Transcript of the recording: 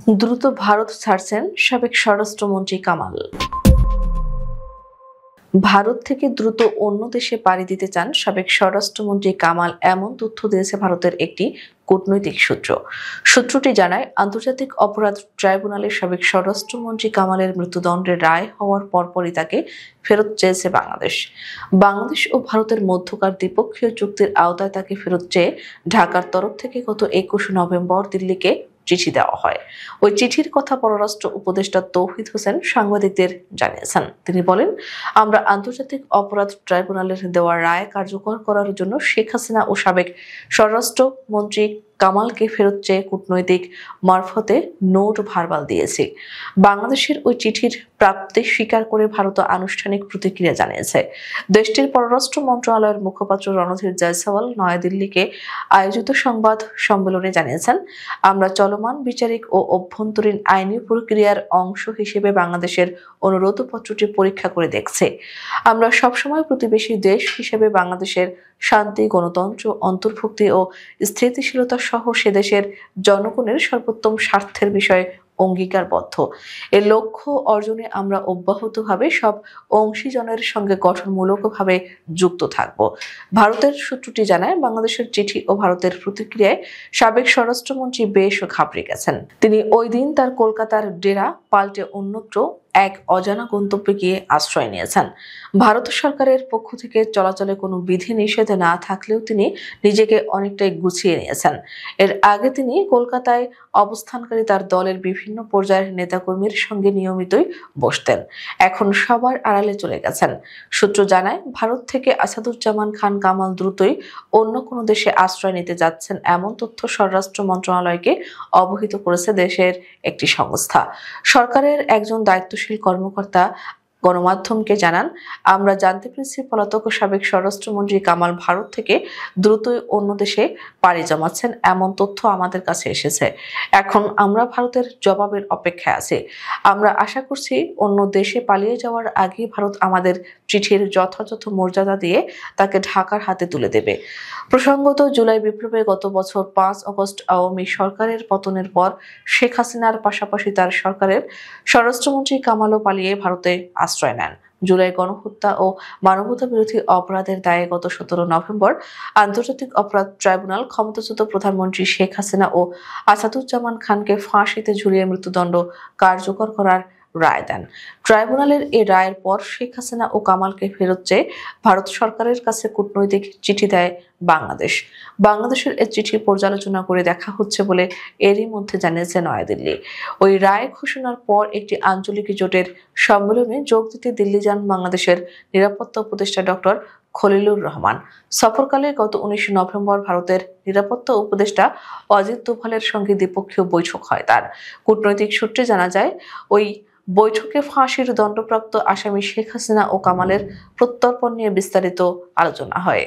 দ্রুত ভারত ছাড়ছেন সাবেক স্বরাষ্ট্রমন্ত্রী কামাল। ভারত থেকে দ্রুত অন্য দেশে পাড়ি দিতে চান সাবেক স্বরাষ্ট্রমন্ত্রী কামাল, এমন তথ্য দিয়েছে ভারতের একটি কূটনৈতিক সূত্র। সূত্রটি জানায়, আন্তর্জাতিক অপরাধ ট্রাইব্যুনালের সাবেক স্বরাষ্ট্রমন্ত্রী কামালের মৃত্যুদণ্ডের রায় হওয়ার পরপরই তাকে ফেরত চেয়েছে বাংলাদেশ। বাংলাদেশ ও ভারতের মধ্যকার দ্বিপক্ষীয় চুক্তির আওতায় তাকে ফেরত চেয়ে ঢাকার তরফ থেকে গত ২১ নভেম্বর দিল্লিকে চিঠি দেওয়া হয়। ওই চিঠির কথা পররাষ্ট্র উপদেষ্টা তৌহিদ হোসেন সাংবাদিকদের জানিয়েছেন। তিনি বলেন, আমরা আন্তর্জাতিক অপরাধ ট্রাইব্যুনালের দেওয়া রায় কার্যকর করার জন্য শেখ হাসিনা ও সাবেক স্বরাষ্ট্রমন্ত্রী কামালকে ফেরত চেয়ে কূটনৈতিক মারফতে নোট ভার্বাল দিয়েছি। বাংলাদেশের ওই চিঠির প্রাপ্তি স্বীকার করে ভারত আনুষ্ঠানিক প্রতিক্রিয়া জানিয়েছে। দেশটির পররাষ্ট্র মন্ত্রণালয়ের মুখপাত্র রণধীর জয়সওয়াল নয়াদিল্লিকে আয়োজিত সংবাদ সম্মেলনে জানিয়েছেন, আমরা চলমান বিচারিক ও অভ্যন্তরীণ আইনি প্রক্রিয়ার অংশ হিসেবে বাংলাদেশের অনুরোধপত্রটি পরীক্ষা করে দেখছি। আমরা সবসময় প্রতিবেশী দেশ হিসেবে বাংলাদেশের শান্তি, গণতন্ত্র, অন্তর্ভুক্তি ও স্থিতিশীলতা সহ সে দেশের জনগণের সর্বোত্তম স্বার্থের বিষয়ে অঙ্গীকারবদ্ধ। এর লক্ষ্য অর্জনে আমরা অব্যাহতভাবে সব অংশীজনের সঙ্গে গঠনমূলকভাবে যুক্ত থাকব। ভারতের সূত্রটি জানায়, বাংলাদেশের চিঠি ও ভারতের প্রতিক্রিয়ায় সাবেক স্বরাষ্ট্রমন্ত্রী বেশ ঘাবড়ে গেছেন। তিনি ওই দিন তার কলকাতার ডেরা পাল্টে অন্যত্র এক অজানা গন্তব্যে গিয়ে আশ্রয় নিয়েছেন। ভারত সরকারের পক্ষ থেকে চলাচলে কোনো বিধি নিষেধ না থাকলেও তিনি নিজেকে অনেকটাই গুছিয়ে নিয়েছেন। এর আগে তিনি কলকাতায় অবস্থানকারী তার দলের বিভিন্ন পর্যায়ের নেতাকর্মীর সঙ্গে নিয়মিতই বসতেন। এখন সবার আড়ালে চলে গেছেন। সূত্র জানায়, ভারত থেকে আসাদুজ্জামান খান কামাল দ্রুতই অন্য কোনো দেশে আশ্রয় নিতে যাচ্ছেন, এমন তথ্য স্বরাষ্ট্র মন্ত্রণালয়কে অবহিত করেছে দেশের একটি সংস্থা। সরকারের একজন দায়িত্বশীল কর্মকর্তা গণমাধ্যমকে জানান, আমরা জানতে পেরেছি পলাতক সাবেক স্বরাষ্ট্রমন্ত্রী কামাল ভারত থেকে দ্রুতই অন্য দেশে পাড়ি জমাচ্ছেন, এমন তথ্য আমাদের কাছে এসেছে। এখন আমরা ভারতের জবাবের অপেক্ষায় আছি। আমরা আশা করছি অন্য দেশে পালিয়ে যাওয়ার আগে ভারত আমাদের চিঠির যথাযথ মর্যাদা দিয়ে তাকে ঢাকার হাতে তুলে দেবে। প্রসঙ্গত, জুলাই বিপ্লবে গত বছর ৫ আগস্ট আওয়ামী সরকারের পতনের পর শেখ হাসিনার পাশাপাশি তার সরকারের স্বরাষ্ট্রমন্ত্রী কামালও পালিয়ে ভারতে আশ্রয় নেন। জুলাই গণহত্যা ও মানবতা বিরোধী অপরাধের দায়ে গত ১৭ নভেম্বর আন্তর্জাতিক অপরাধ ট্রাইব্যুনাল ক্ষমতাচ্যুত প্রধানমন্ত্রী শেখ হাসিনা ও আসাদুজ্জামান খানকে ফাঁসিতে ঝুলিয়ে মৃত্যুদণ্ড কার্যকর করার রায় দেন। ট্রাইব্যুনালের এই রায়ের পর শেখ হাসিনা ও কামালকে ফেরত চেয়ে ভারত সরকারের কাছে কূটনৈতিক চিঠি দেয় বাংলাদেশ। বাংলাদেশের এই চিঠি পর্যালোচনা করে দেখা হচ্ছে বলে এরই মধ্যে জানিয়েছে নয়াদিল্লি। ওই রায় ঘোষণার পর একটি আঞ্চলিক জোটের সম্মেলনে যোগ দিতে দিল্লি যান বাংলাদেশের নিরাপত্তা উপদেষ্টা ডক্টর খলিলুর রহমান। সফরকালে গত ১৯ নভেম্বর ভারতের নিরাপত্তা উপদেষ্টা অজিত দোভালের সঙ্গে দ্বিপক্ষীয় বৈঠক হয় তার। কূটনৈতিক সূত্রে জানা যায়, ওই বৈঠকে ফাঁসির দণ্ডপ্রাপ্ত আসামি শেখ হাসিনা ও কামালের প্রত্যর্পণ নিয়ে বিস্তারিত আলোচনা হয়।